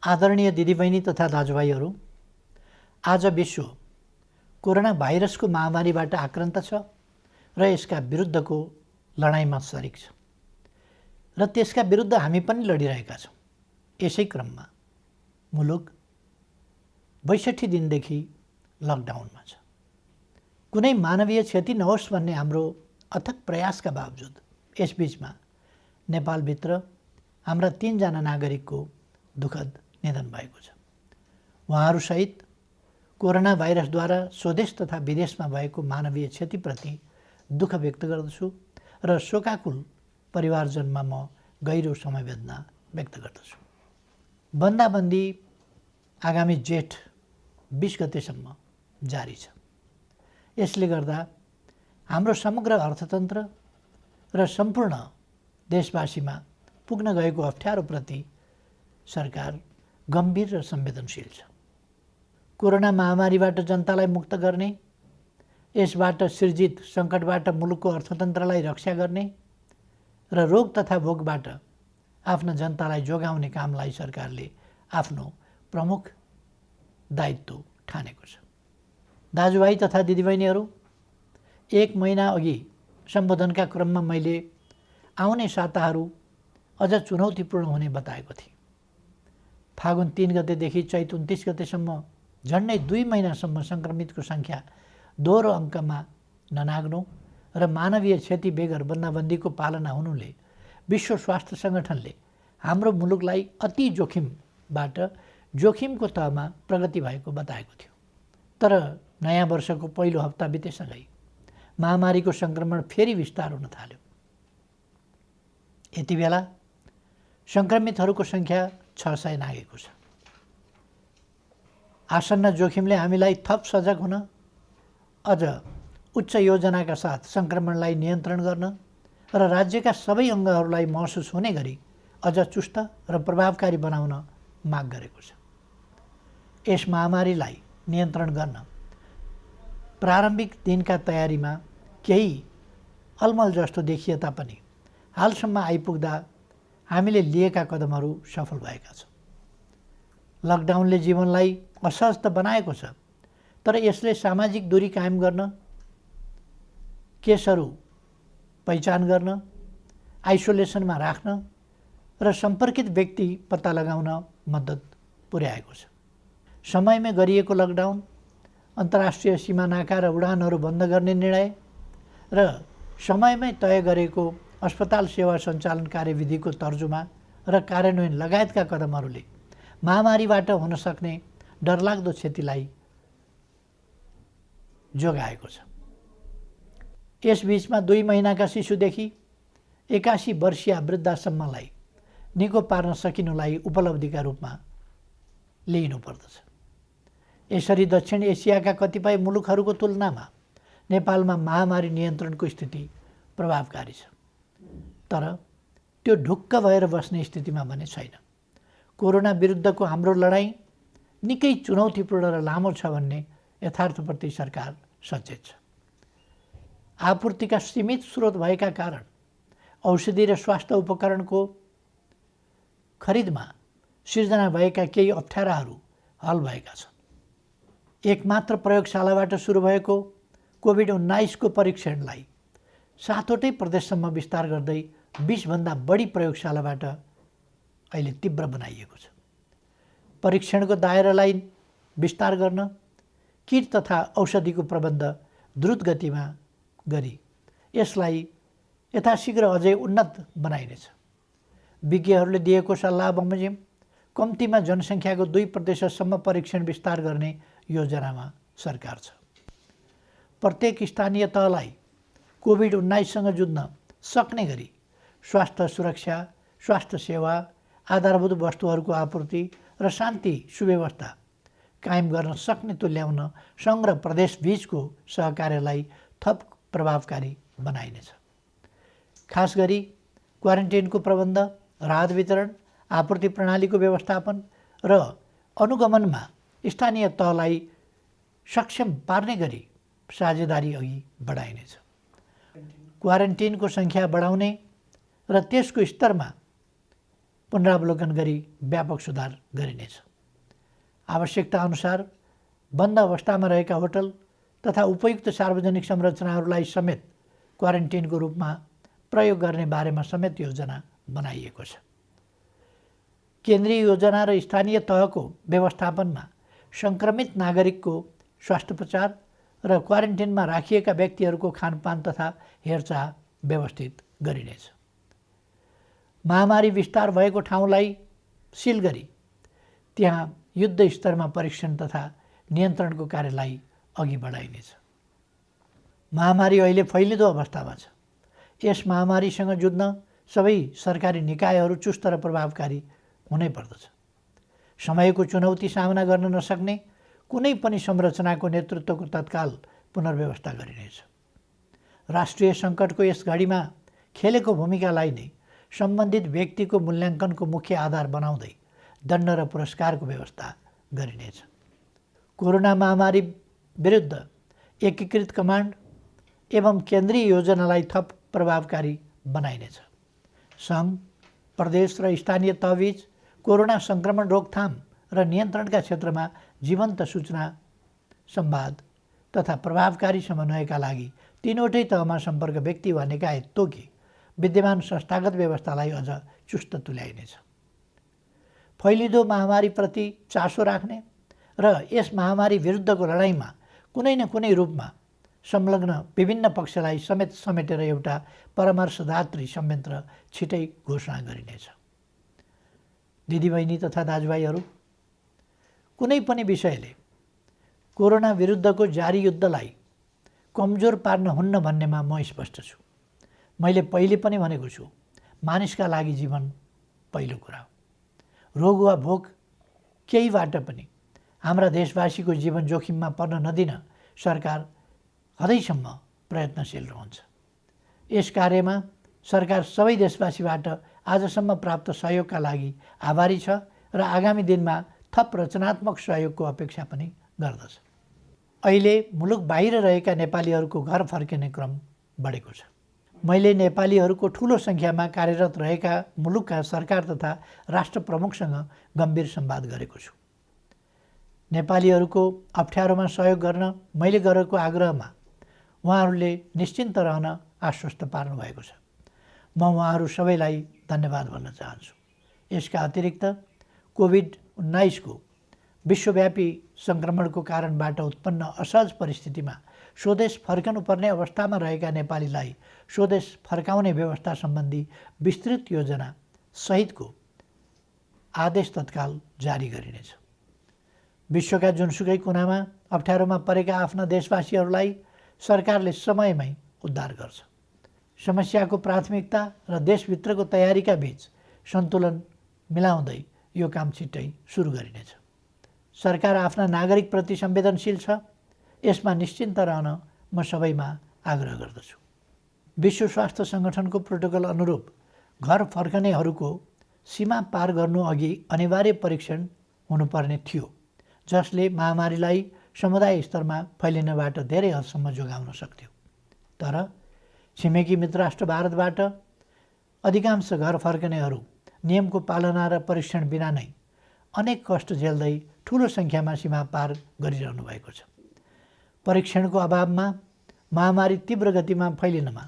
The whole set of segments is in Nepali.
आदरणीय दिदीबहिनी तथा दाजुभाइहरू, आज विश्व कोरोना भाइरसको महामारीबाट आक्रान्त छ र यसका विरुद्धको लडाइँमा सरिक छ र त्यसका विरुद्ध हामी पनि लडिरहेका छौँ। यसै क्रममा मुलुक 62 दिनदेखि लकडाउनमा छ। कुनै मानवीय क्षति नहोस् भन्ने हाम्रो अथक प्रयासका बावजुद यसबीचमा नेपालभित्र हाम्रा 3 जना नागरिकको दुःखद निधन भएको छ। उहाँहरूसहित कोरोना भाइरसद्वारा स्वदेश तथा विदेशमा भएको मानवीय क्षतिप्रति दुःख व्यक्त गर्दछु र शोकाकुल परिवारजनमा म गहिरो समवेदना व्यक्त गर्दछु। बन्दाबन्दी आगामी जेठ 20 गतेसम्म जारी छ। यसले गर्दा हाम्रो समग्र अर्थतन्त्र र सम्पूर्ण देशवासीमा पुग्न गएको अप्ठ्यारोप्रति सरकार गम्भीर र संवेदनशील छ। कोरोना महामारीबाट जनतालाई मुक्त गर्ने, यसबाट सृजित सङ्कटबाट मुलुकको अर्थतन्त्रलाई रक्षा गर्ने र रोग तथा भोगबाट आफ्ना जनतालाई जोगाउने कामलाई सरकारले आफ्नो प्रमुख दायित्व ठानेको छ। दाजुभाइ तथा दिदीबहिनीहरू, 1 महिना अघि सम्बोधनका क्रममा मैले आउने साताहरू अझ चुनौतीपूर्ण हुने बताएको थिएँ। फागुन 3 गतेदेखि चैत 29 गतेसम्म झन्डै 2 महिनासम्म सङ्क्रमितको सङ्ख्या दोहोरो अङ्कमा ननाग्नु र मानवीय क्षति बेगर बन्दाबन्दीको पालना हुनुले विश्व स्वास्थ्य सङ्गठनले हाम्रो मुलुकलाई अति जोखिमबाट जोखिमको तहमा प्रगति भएको बताएको थियो। तर नयाँ वर्षको पहिलो हप्ता बितेसँगै महामारीको सङ्क्रमण फेरि विस्तार हुन थाल्यो। यति बेला सङ्क्रमितहरूको सङ्ख्या 600 नागेको छ। आसन्न जोखिमले हामीलाई थप सजग हुन, अझ उच्च योजनाका साथ सङ्क्रमणलाई नियन्त्रण गर्न र राज्यका सबै अङ्गहरूलाई महसुस हुने गरी अझ चुस्त र प्रभावकारी बनाउन माग गरेको छ। यस महामारीलाई नियन्त्रण गर्न प्रारम्भिक दिनका तयारीमा केही अलमल जस्तो देखिए तापनि हालसम्म आइपुग्दा हामीले लिएका कदमहरू सफल भएका छन्। लकडाउनले जीवनलाई असहज त बनाएको छ, तर यसले सामाजिक दूरी कायम गर्न, केसहरू पहिचान गर्न, आइसोलेसनमा राख्न र सम्पर्कित व्यक्ति पत्ता लगाउन मद्दत पुर्याएको छ। समयमै गरिएको लकडाउन, अन्तर्राष्ट्रिय सीमा नाका र उडानहरू बन्द गर्ने निर्णय र समयमै तय गरेको अस्पताल सेवा सञ्चालन कार्यविधिको तर्जुमा र कार्यान्वयन लगायतका कदमहरूले महामारीबाट हुन सक्ने डरलाग्दो क्षतिलाई जोगाएको छ। यसबीचमा 2 महिनाका शिशुदेखि 81 वर्षीय वृद्धासम्मलाई निको पार्न सकिनुलाई उपलब्धिका रूपमा लिइनुपर्दछ। यसरी दक्षिण एसियाका कतिपय मुलुकहरूको तुलनामा नेपालमा महामारी नियन्त्रणको स्थिति प्रभावकारी छ, तर त्यो ढुक्क भएर बस्ने स्थितिमा भने छैन। कोरोना विरुद्धको हाम्रो लडाईँ निकै चुनौतीपूर्ण र लामो छ भन्ने यथार्थप्रति सरकार सचेत छ। आपूर्तिका सीमित स्रोत भएका कारण औषधि र स्वास्थ्य उपकरणको खरिदमा सिर्जना भएका केही अप्ठ्याराहरू हल भएका छन्। एकमात्र प्रयोगशालाबाट सुरु भएको कोभिड-19 को परीक्षणलाई 7वटै प्रदेशसम्म विस्तार गर्दै 20 भन्दा बढी प्रयोगशालाबाट अहिले तीव्र बनाइएको छ। परीक्षणको दायरालाई विस्तार गर्न किट तथा औषधिको प्रबन्ध द्रुत गतिमा गरी यसलाई यथाशीघ्र अझै उन्नत बनाइनेछ। विज्ञहरूले दिएको सल्लाह बमोजिम कम्तीमा जनसङ्ख्याको 2% परीक्षण विस्तार गर्ने योजनामा सरकार छ। प्रत्येक स्थानीय तहलाई कोभिड-19सँग जुझ्न सक्ने गरी स्वास्थ्य सुरक्षा, स्वास्थ्य सेवा, आधारभूत वस्तुहरूको आपूर्ति र शान्ति सुव्यवस्था कायम गर्न सक्ने तुल्याउन सङ्घ र प्रदेशबीचको सहकार्यलाई थप प्रभावकारी बनाइनेछ। खास गरी क्वारेन्टाइनको प्रबन्ध, राहत वितरण, आपूर्ति प्रणालीको व्यवस्थापन र अनुगमनमा स्थानीय तहलाई सक्षम पार्ने गरी साझेदारी अघि बढाइनेछ। क्वारेन्टाइनको सङ्ख्या बढाउने र त्यसको स्तरमा पुनरावलोकन गरी व्यापक सुधार गरिनेछ। आवश्यकता अनुसार बन्द अवस्थामा रहेका होटल तथा उपयुक्त सार्वजनिक संरचनाहरूलाई समेत क्वारेन्टिनको रूपमा प्रयोग गर्ने बारेमा समेत योजना बनाइएको छ। केन्द्रीय योजना र स्थानीय तहको व्यवस्थापनमा सङ्क्रमित नागरिकको स्वास्थ्योपचार र क्वारेन्टिनमा राखिएका व्यक्तिहरूको खानपान तथा हेरचाह व्यवस्थित गरिनेछ। महामारी विस्तार भएको ठाउँलाई सिल गरी त्यहाँ युद्ध स्तरमा परीक्षण तथा नियन्त्रणको कार्यलाई अघि बढाइनेछ। महामारी अहिले फैलिँदो अवस्थामा छ। यस महामारीसँग जुझ्न सबै सरकारी निकायहरू चुस्त र प्रभावकारी हुनै पर्दछ। समयको चुनौती सामना गर्न नसक्ने कुनै पनि संरचनाको नेतृत्वको तत्काल पुनर्व्यवस्था गरिनेछ। राष्ट्रिय सङ्कटको यस घडीमा खेलेको भूमिकालाई नै सम्बन्धित व्यक्तिको मूल्याङ्कनको मुख्य आधार बनाउँदै दण्ड र पुरस्कारको व्यवस्था गरिनेछ। कोरोना महामारी विरुद्ध एकीकृत कमान्ड एवं केन्द्रीय योजनालाई थप प्रभावकारी बनाइनेछ। सङ्घ, प्रदेश र स्थानीय तहबीच कोरोना सङ्क्रमण रोकथाम र नियन्त्रणका क्षेत्रमा जीवन्त सूचना, संवाद तथा प्रभावकारी समन्वयका लागि तीनवटै तहमा सम्पर्क व्यक्ति वा निकाय तोकी विद्यमान संस्थागत व्यवस्थालाई अझ चुस्त तुल्याइनेछ। फैलिँदो महामारीप्रति चासो राख्ने र यस महामारी विरुद्धको लडाइँमा कुनै न कुनै रूपमा संलग्न विभिन्न पक्षलाई समेटेर एउटा परामर्शदात्री संयन्त्र छिटै घोषणा गरिनेछ। दिदीबहिनी तथा दाजुभाइहरू, कुनै पनि विषयले कोरोना विरुद्धको जारी युद्धलाई कमजोर पार्न हुन्न भन्नेमा म स्पष्ट छु। मैले पहिले पनि भनेको छु, मानिसका लागि जीवन पहिलो कुरा हो। रोग वा भोग केहीबाट पनि हाम्रा देशवासीको जीवन जोखिममा पर्न नदिन सरकार हदैसम्म प्रयत्नशील रहन्छ। यस कार्यमा सरकार सबै देशवासीबाट आजसम्म प्राप्त सहयोगका लागि आभारी छ र आगामी दिनमा थप रचनात्मक सहयोगको अपेक्षा पनि गर्दछ। अहिले मुलुक बाहिर रहेका नेपालीहरूको घर फर्किने क्रम बढेको छ। मैले नेपालीहरूको ठुलो सङ्ख्यामा कार्यरत रहेका मुलुकका सरकार तथा राष्ट्र प्रमुखसँग गम्भीर संवाद गरेको छु। नेपालीहरूको अप्ठ्यारोमा सहयोग गर्न मैले गरेको आग्रहमा उहाँहरूले निश्चिन्त रहन आश्वस्त पार्नु भएको छ। म उहाँहरू सबैलाई धन्यवाद भन्न चाहन्छु। यसका अतिरिक्त कोभिड-19 को विश्वव्यापी सङ्क्रमणको कारणबाट उत्पन्न असहज परिस्थितिमा स्वदेश फर्कनुपर्ने अवस्थामा रहेका नेपालीलाई स्वदेश फर्काउने व्यवस्था सम्बन्धी विस्तृत योजना सहितको आदेश तत्काल जारी गरिनेछ। विश्वका जुनसुकै कुनामा अप्ठ्यारोमा परेका आफ्ना देशवासीहरूलाई सरकारले समयमै उद्धार गर्छ। समस्याको प्राथमिकता र देशभित्रको तयारीका बीच सन्तुलन मिलाउँदै यो काम छिट्टै सुरु गरिनेछ। सरकार आफ्ना नागरिकप्रति संवेदनशील छ, यसमा निश्चिन्त रहन म सबैमा आग्रह गर्दछु। विश्व स्वास्थ्य सङ्गठनको प्रोटोकल अनुरूप घर फर्कनेहरूको सीमा पार गर्नु अघि अनिवार्य परीक्षण हुनुपर्ने थियो, जसले महामारीलाई समुदाय स्तरमा फैलिनबाट धेरै हदसम्म जोगाउन सक्थ्यो। तर छिमेकी मित्र राष्ट्र भारतबाट अधिकांश घर फर्कनेहरू नियमको पालना र परीक्षण बिना नै अनेक कष्ट झेल्दै ठुलो सङ्ख्यामा सीमा पार गरिरहनु भएको छ। परीक्षणको अभावमा महामारी तीव्र गतिमा फैलिनमा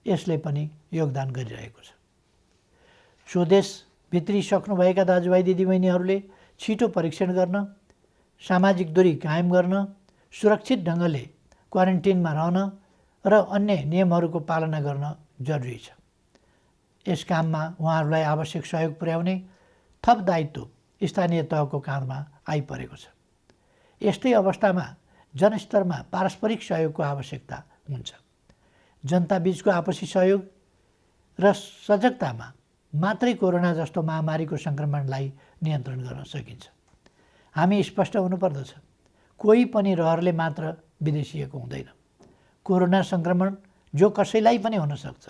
यसले पनि योगदान गरिरहेको छ। स्वदेश भित्रिसक्नुभएका दाजुभाइ दिदीबहिनीहरूले छिटो परीक्षण गर्न, सामाजिक दूरी कायम गर्न, सुरक्षित ढङ्गले क्वारेन्टिनमा रहन र अन्य नियमहरूको पालना गर्न जरुरी छ। यस काममा उहाँहरूलाई आवश्यक सहयोग पुर्याउने थप दायित्व स्थानीय तहको काँधमा आइपरेको छ। यस्तै अवस्थामा जनस्तरमा पारस्परिक सहयोगको आवश्यकता हुन्छ। जनताबीचको आपसी सहयोग र सजगतामा मात्रै कोरोना जस्तो महामारीको सङ्क्रमणलाई नियन्त्रण गर्न सकिन्छ। हामी स्पष्ट हुनुपर्दछ, कोही पनि रहरले मात्र विदेशिएको हुँदैन। कोरोना सङ्क्रमण जो कसैलाई पनि हुनसक्छ,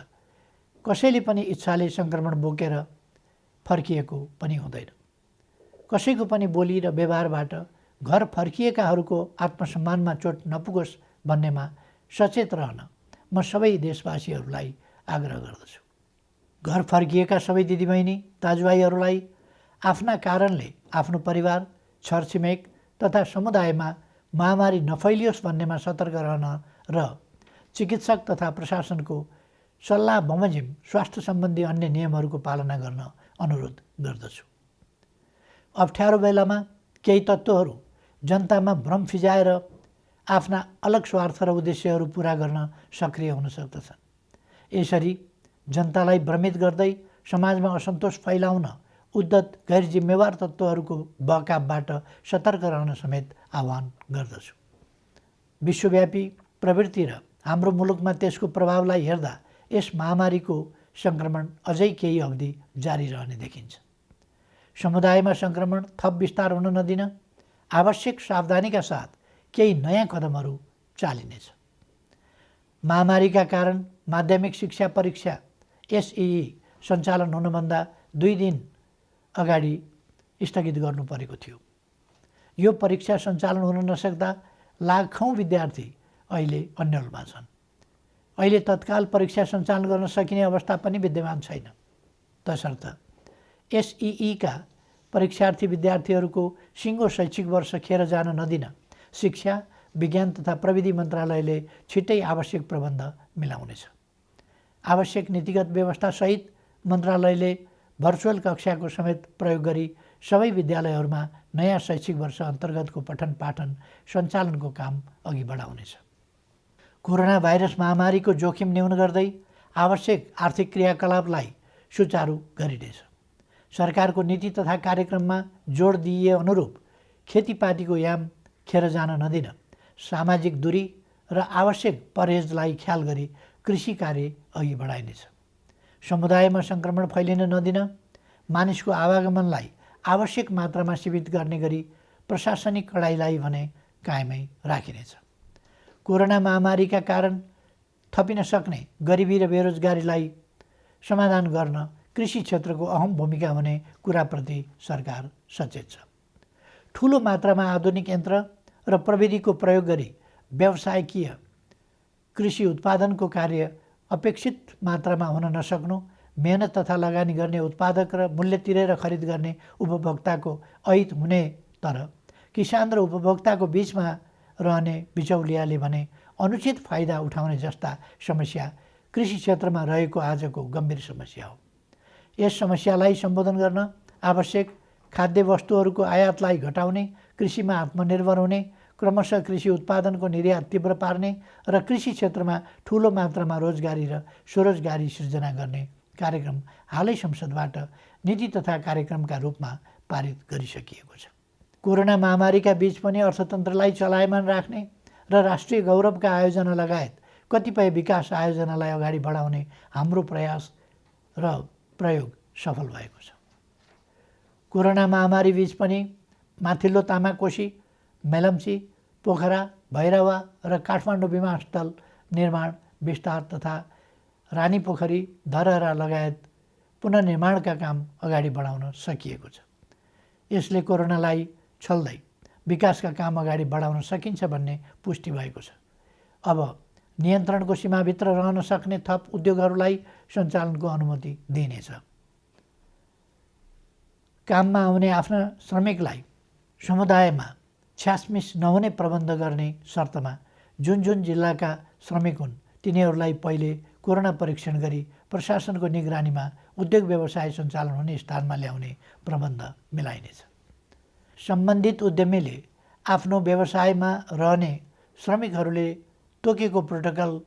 कसैले पनि इच्छाले सङ्क्रमण बोकेर फर्किएको पनि हुँदैन। कसैको पनि बोली र व्यवहारबाट घर फर्किएकाहरूको आत्मसम्मानमा चोट नपुगोस् भन्नेमा सचेत रहन म सबै देशवासीहरूलाई आग्रह गर्दछु। घर फर्किएका सबै दिदीबहिनी दाजुभाइहरूलाई आफ्ना कारणले आफ्नो परिवार, छरछिमेक तथा समुदायमा महामारी नफैलियोस् भन्नेमा सतर्क रहन र चिकित्सक तथा प्रशासनको सल्लाह बमोजिम स्वास्थ्य सम्बन्धी अन्य नियमहरूको पालना गर्न अनुरोध गर्दछु। अप्ठ्यारो बेलामा केही तत्त्वहरू जनतामा भ्रम फिजाएर आफ्ना अलग स्वार्थ र उद्देश्यहरू पुरा गर्न सक्रिय हुन सक्दछन्। यसरी जनतालाई भ्रमित गर्दै समाजमा असन्तोष फैलाउन उद्धत गैर जिम्मेवार तत्त्वहरूको बहकावबाट सतर्क रहन समेत आह्वान गर्दछु। विश्वव्यापी प्रवृत्ति र हाम्रो मुलुकमा त्यसको प्रभावलाई हेर्दा यस महामारीको सङ्क्रमण अझै केही अवधि जारी रहने देखिन्छ। समुदायमा सङ्क्रमण थप विस्तार हुन नदिन आवश्यक सावधानीका साथ केही नयाँ कदमहरू चालिनेछ। महामारीका कारण माध्यमिक शिक्षा परीक्षा एसईई सञ्चालन हुनुभन्दा 2 दिन अगाडि स्थगित गर्नु परेको थियो। यो परीक्षा सञ्चालन हुन नसक्दा लाखौँ विद्यार्थी अहिले अन्यलमा छन्। अहिले तत्काल परीक्षा सञ्चालन गर्न सकिने अवस्था पनि विद्यमान छैन। तसर्थ एसईईका परीक्षार्थी विद्यार्थीहरूको सिङ्गो शैक्षिक वर्ष खेर जान नदिन शिक्षा, विज्ञान तथा प्रविधि मन्त्रालयले छिट्टै आवश्यक प्रबन्ध मिलाउनेछ। आवश्यक नीतिगत व्यवस्थासहित मन्त्रालयले भर्चुअल कक्षाको समेत प्रयोग गरी सबै विद्यालयहरूमा नयाँ शैक्षिक वर्ष अन्तर्गतको पठन पाठन सञ्चालनको काम अघि बढाउनेछ। कोरोना भाइरस महामारीको जोखिम न्यून गर्दै आवश्यक आर्थिक क्रियाकलापलाई सुचारू गरिनेछ। सरकारको नीति तथा कार्यक्रममा जोड दिइए अनुरूप खेतीपातीको याम खेर जान नदिन सामाजिक दूरी र आवश्यक परहेजलाई ख्याल गरी कृषि कार्य अघि बढाइनेछ। समुदायमा सङ्क्रमण फैलिन नदिन मानिसको आवागमनलाई आवश्यक मात्रामा सीमित गर्ने गरी प्रशासनिक कडाइलाई भने कायमै राखिनेछ। कोरोना महामारीका कारण थपिन सक्ने गरिबी र बेरोजगारीलाई समाधान गर्न कृषि क्षेत्रको अहम भूमिका हुने कुराप्रति सरकार सचेत छ। ठुलो मात्रामा आधुनिक यन्त्र र प्रविधिको प्रयोग गरी व्यावसायिकीय कृषि उत्पादनको कार्य अपेक्षित मात्रामा हुन नसक्नु, मेहनत तथा लगानी गर्ने उत्पादक र मूल्य तिरेर खरिद गर्ने उपभोक्ताको अहित हुने, तर किसान र उपभोक्ताको बीचमा रहने बिचौलियाले भने अनुचित फाइदा उठाउने जस्ता समस्या कृषि क्षेत्रमा रहेको आजको गम्भीर समस्या हो। यस समस्यालाई सम्बोधन गर्न आवश्यक खाद्य वस्तुहरूको आयातलाई घटाउने, कृषिमा आत्मनिर्भर हुने, क्रमशः कृषि उत्पादनको निर्यात तीव्र पार्ने र कृषि क्षेत्रमा ठुलो मात्रामा रोजगारी र स्वरोजगारी सृजना गर्ने कार्यक्रम हालै संसदबाट नीति तथा कार्यक्रमका रूपमा पारित गरिसकिएको छ। कोरोना महामारीका बीच पनि अर्थतन्त्रलाई चलायमान राख्ने र राष्ट्रिय गौरवका आयोजना लगायत कतिपय विकास आयोजनालाई अगाडि बढाउने हाम्रो प्रयास र प्रयोग सफल भएको छ। कोरोना महामारी बीच पनि माथिल्लो तामाकोशी, मेलम्ची, पोखरा, भैरवा र काठमाडौँ विमानस्थल निर्माण विस्तार तथा रानीपोखरी, धरहरा लगायत पुनर्निर्माणका काम अगाडि बढाउन सकिएको छ। यसले कोरोनालाई छल्दै विकासका काम अगाडि बढाउन सकिन्छ भन्ने पुष्टि भएको छ। अब नियन्त्रणको सीमाभित्र रहन सक्ने थप उद्योगहरूलाई सञ्चालनको अनुमति दिइनेछ। काममा आउने आफ्ना श्रमिकलाई समुदायमा छ्यासमिस नहुने प्रबन्ध गर्ने शर्तमा जुन जुन जिल्लाका श्रमिक हुन् तिनीहरूलाई पहिले कोरोना परीक्षण गरी प्रशासनको निगरानीमा उद्योग व्यवसाय सञ्चालन हुने स्थानमा ल्याउने प्रबन्ध मिलाइनेछ। सम्बन्धित उद्यमीले आफ्नो व्यवसायमा रहने श्रमिकहरूले तोकेको प्रोटोकल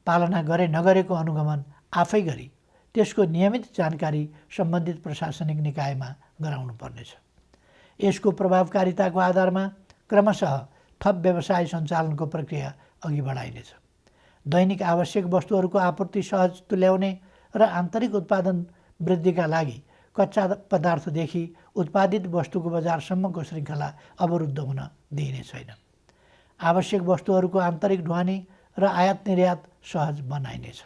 पालना गरे नगरेको अनुगमन आफै गरी त्यसको नियमित जानकारी सम्बन्धित प्रशासनिक निकायमा गराउनु पर्नेछ। यसको प्रभावकारिताको आधारमा क्रमशः थप व्यवसाय सञ्चालनको प्रक्रिया अघि बढाइनेछ। दैनिक आवश्यक वस्तुहरूको आपूर्ति सहज तुल्याउने र आन्तरिक उत्पादन वृद्धिका लागि कच्चा पदार्थदेखि उत्पादित वस्तुको बजारसम्मको श्रृङ्खला अवरुद्ध हुन दिइने छैन। आवश्यक वस्तुहरूको आन्तरिक ढुवानी र आयात निर्यात सहज बनाइनेछ।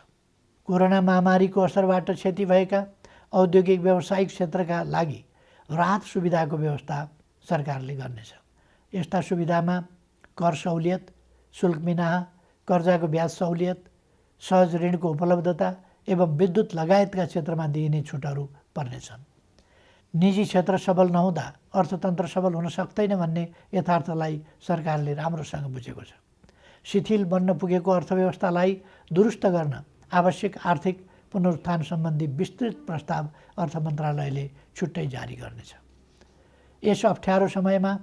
कोरोना महामारीको असरबाट क्षति भएका औद्योगिक व्यावसायिक क्षेत्रका लागि राहत सुविधाको व्यवस्था सरकारले गर्नेछ। यस्ता सुविधामा कर सहुलियत, शुल्क मिनाहा, कर्जाको ब्याज सहुलियत, सहज ऋणको उपलब्धता, एवं विद्युत लगायतका क्षेत्रमा दिइने छुटहरू पर्नेछन्। निजी क्षेत्र सबल नहुँदा अर्थतन्त्र सबल हुन सक्दैन भन्ने यथार्थलाई सरकारले राम्रोसँग बुझेको छ। शिथिल बन्न पुगेको अर्थव्यवस्थालाई दुरुस्त गर्न आवश्यक आर्थिक पुनरुत्थान सम्बन्धी विस्तृत प्रस्ताव अर्थ मन्त्रालयले छुट्टै जारी गर्नेछ। यस अप्ठ्यारो समयमा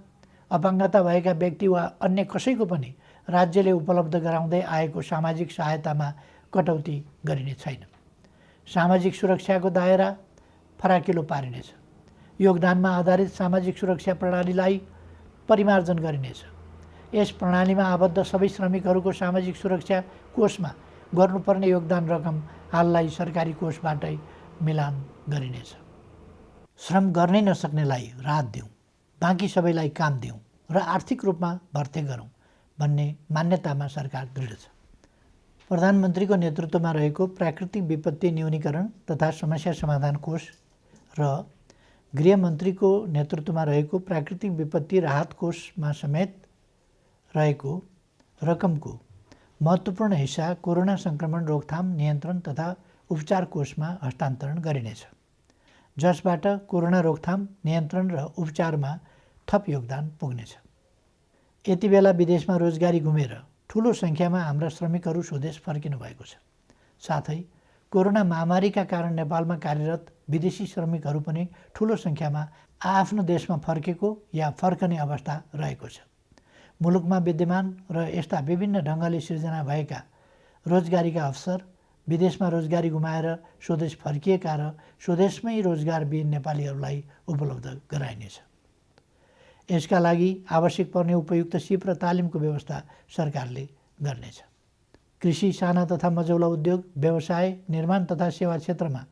अपाङ्गता भएका व्यक्ति वा अन्य कसैको पनि राज्यले उपलब्ध गराउँदै आएको सामाजिक सहायतामा कटौती गरिने छैन। सामाजिक सुरक्षाको दायरा फराकिलो पारिनेछ। योगदानमा आधारित सामाजिक सुरक्षा प्रणालीलाई परिमार्जन गरिनेछ। यस प्रणालीमा आबद्ध सबै श्रमिकहरूको सामाजिक सुरक्षा कोषमा गर्नुपर्ने योगदान रकम हाललाई सरकारी कोषबाटै मिलान गरिनेछ। श्रम गर्नै नसक्नेलाई राहत दिउँ, बाँकी सबैलाई काम दिउँ र आर्थिक रूपमा भर्ते गरौँ भन्ने मान्यतामा सरकार दृढ छ। प्रधानमन्त्रीको नेतृत्वमा रहेको प्राकृतिक विपत्ति न्यूनीकरण तथा समस्या समाधान कोष र गृहमन्त्रीको नेतृत्वमा रहेको प्राकृतिक विपत्ति राहत कोषमा समेत रहेको रकमको महत्त्वपूर्ण हिस्सा कोरोना सङ्क्रमण रोकथाम नियन्त्रण तथा उपचार कोषमा हस्तान्तरण गरिनेछ, जसबाट कोरोना रोकथाम नियन्त्रण र उपचारमा थप योगदान पुग्नेछ। यति बेला विदेशमा रोजगारी गुमेर ठुलो सङ्ख्यामा हाम्रा श्रमिकहरू स्वदेश फर्किनु भएको छ। साथै कोरोना महामारीका कारण नेपालमा कार्यरत विदेशी श्रमिकहरू पनि ठुलो सङ्ख्यामा आफ्नो देशमा फर्केको या फर्कने अवस्था रहेको छ। मुलुकमा विद्यमान र यस्ता विभिन्न ढङ्गले सिर्जना भएका रोजगारीका अवसर, विदेशमा रोजगारी गुमाएर स्वदेश फर्किएका र स्वदेशमै रोजगारविहीन नेपालीहरूलाई उपलब्ध गराइनेछ। यसका लागि आवश्यक पर्ने उपयुक्त सिप र तालिमको व्यवस्था सरकारले गर्नेछ। कृषि, साना तथा मझौला उद्योग, व्यवसाय, निर्माण तथा सेवा क्षेत्रमा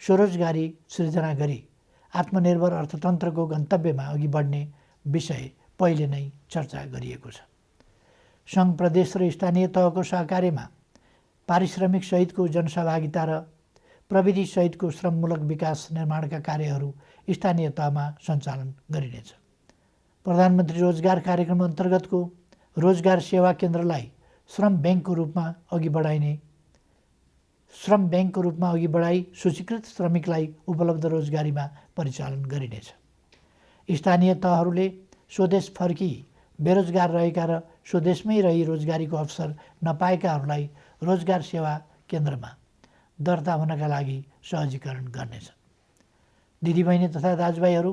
स्वरोजगारी सृजना गरी आत्मनिर्भर अर्थतन्त्रको गन्तव्यमा अघि बढ्ने विषय पहिले नै चर्चा गरिएको छ। सङ्घ, प्रदेश र स्थानीय तहको सहकार्यमा पारिश्रमिक सहितको जनसहभागिता र प्रविधि सहितको श्रममूलक विकास निर्माणका कार्यहरू स्थानीय तहमा सञ्चालन गरिनेछ। प्रधानमन्त्री रोजगार कार्यक्रम अन्तर्गतको रोजगार सेवा केन्द्रलाई श्रम ब्याङ्कको रूपमा अघि बढाई सूचीकृत श्रमिकलाई उपलब्ध रोजगारीमा परिचालन गरिनेछ। स्थानीय तहहरूले स्वदेश फर्की बेरोजगार रहेका र स्वदेशमै रही रोजगारीको अवसर नपाएकाहरूलाई रोजगार सेवा केन्द्रमा दर्ता हुनका लागि सहजीकरण गर्नेछन्। दिदीबहिनी तथा दाजुभाइहरू,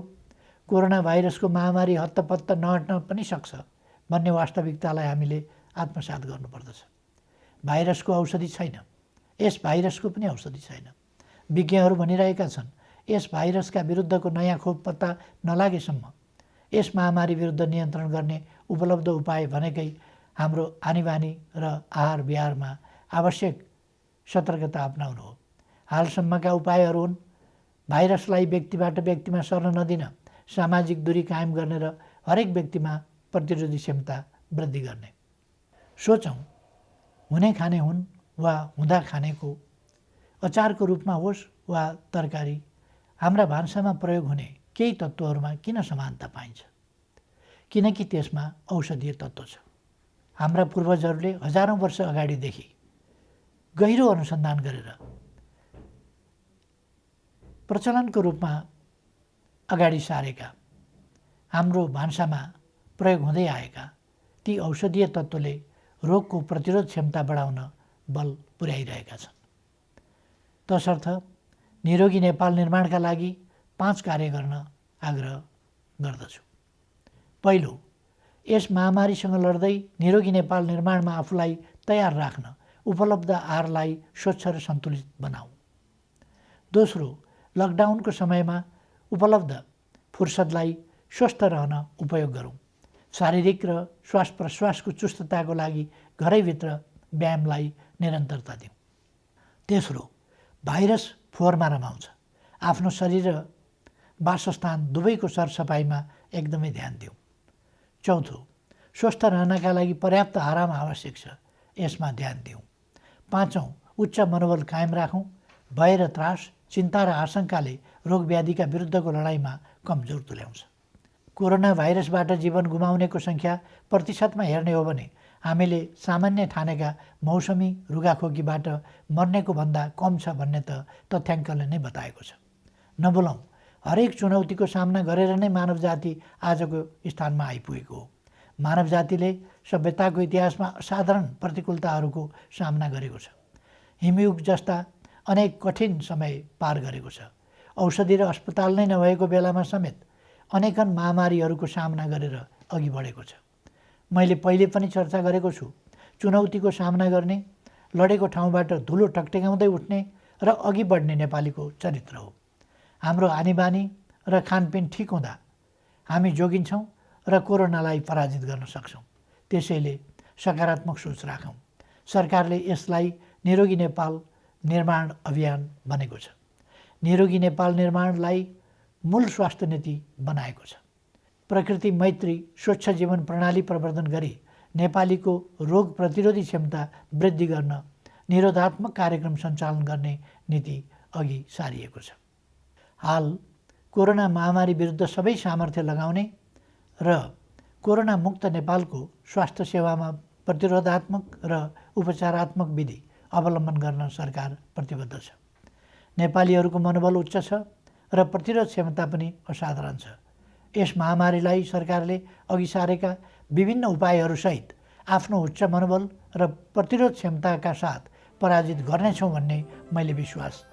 कोरोना भाइरसको महामारी हत्तपत्त नहट्न पनि सक्छ भन्ने वास्तविकतालाई हामीले आत्मसात गर्नुपर्दछ। भाइरसको औषधि छैन, यस भाइरसको पनि औषधि छैन। विज्ञहरू भनिरहेका छन्, यस भाइरसका विरुद्धको नयाँ खोप पत्ता नलागेसम्म यस महामारी विरुद्ध नियन्त्रण गर्ने उपलब्ध उपाय भनेकै हाम्रो आनीबानी र आहार विहारमा आवश्यक सतर्कता अपनाउनु हो। हालसम्मका उपायहरू हुन् भाइरसलाई व्यक्तिबाट व्यक्तिमा सर्न नदिन, सामाजिक दूरी कायम गर्ने र हरेक व्यक्तिमा प्रतिरोधी क्षमता वृद्धि गर्ने। सोचौँ, हुने खाने हुन् वा हुँदा खानेको अचारको रूपमा होस् वा तरकारी, हाम्रा भान्सामा प्रयोग हुने केही तत्त्वहरूमा किन समानता पाइन्छ? किनकि त्यसमा औषधीय तत्त्व छ। हाम्रा पूर्वजहरूले हजारौँ वर्ष अगाडिदेखि गहिरो अनुसन्धान गरेर प्रचलनको रूपमा अगाडि सारेका, हाम्रो भान्सामा प्रयोग हुँदै आएका ती औषधीय तत्त्वले रोगको प्रतिरोध क्षमता बढाउन बल पुर्याइरहेका छन्। तसर्थ निरोगी नेपाल निर्माणका लागि 5 कार्य गर्न आग्रह गर्दछु। पहिलो, यस महामारीसँग लड्दै निरोगी नेपाल निर्माणमा आफूलाई तयार राख्न उपलब्ध आहारलाई स्वच्छ र सन्तुलित बनाऊ। दोस्रो, लकडाउनको समयमा उपलब्ध फुर्सदलाई स्वस्थ रहन उपयोग गरौँ। शारीरिक र श्वास प्रश्वासको चुस्तताको लागि घरैभित्र व्यायामलाई निरन्तरता दिउँ। तेस्रो, भाइरस फोहोरमा रमाउँछ। आफ्नो शरीर र वासस्थान दुवैको सरसफाइमा एकदमै ध्यान दिउँ। चौथो, स्वस्थ रहनका लागि पर्याप्त आराम आवश्यक छ, यसमा ध्यान दिउँ। पाँचौँ, उच्च मनोबल कायम राखौँ। भय र त्रास, चिन्ता र आशंकाले रोगव्याधिका विरुद्धको लडाइँमा कमजोर तुल्याउँछ। कोरोना भाइरसबाट जीवन गुमाउनेको सङ्ख्या प्रतिशतमा हेर्ने हो भने हामीले सामान्य ठानेका मौसमी रुगाखोकीबाट मर्नेको भन्दा कम छ भन्ने त तथ्याङ्कले नै बताएको छ। नबोलौँ, हरेक चुनौतीको सामना गरेर नै मानव जाति आजको स्थानमा आइपुगेको हो। मानव जातिले सभ्यताको इतिहासमा असाधारण प्रतिकूलताहरूको सामना गरेको छ। हिमयुग जस्ता अनेक कठिन समय पार गरेको छ। औषधि र अस्पताल नै नभएको बेलामा समेत अनेकन महामारीहरूको सामना गरेर अघि बढेको छ। मैले पहिले पनि चर्चा गरेको छु, चुनौतीको सामना गर्ने, लडेको ठाउँबाट धुलो टकटकाउँदै उठ्ने र अघि बढ्ने नेपालीको चरित्र हो। हाम्रो आनीबानी र खानपिन ठिक हुँदा हामी जोगिन्छौँ र कोरोनालाई पराजित गर्न सक्छौँ। त्यसैले सकारात्मक सोच राखौँ। सरकारले यसलाई निरोगी नेपाल निर्माण अभियान भनेको छ। निरोगी नेपाल निर्माणलाई मूल स्वास्थ्य नीति बनाएको छ। प्रकृति मैत्री स्वच्छ जीवन प्रणाली प्रवर्धन गरी नेपालीको रोग प्रतिरोधी क्षमता वृद्धि गर्न निरोधात्मक कार्यक्रम सञ्चालन गर्ने नीति अघि सारिएको छ। हाल कोरोना महामारी विरुद्ध सबै सामर्थ्य लगाउने र कोरोना मुक्त नेपालको स्वास्थ्य सेवामा प्रतिरोधात्मक र उपचारात्मक विधि अवलम्बन गर्न सरकार प्रतिबद्ध छ। नेपालीहरूको मनोबल उच्च छ र प्रतिरोध क्षमता पनि असाधारण छ। यस महामारीलाई सरकारले अघि सारेका विभिन्न उपायहरूसहित आफ्नो उच्च मनोबल र प्रतिरोध क्षमताका साथ पराजित गर्नेछौँ भन्ने मैले विश्वास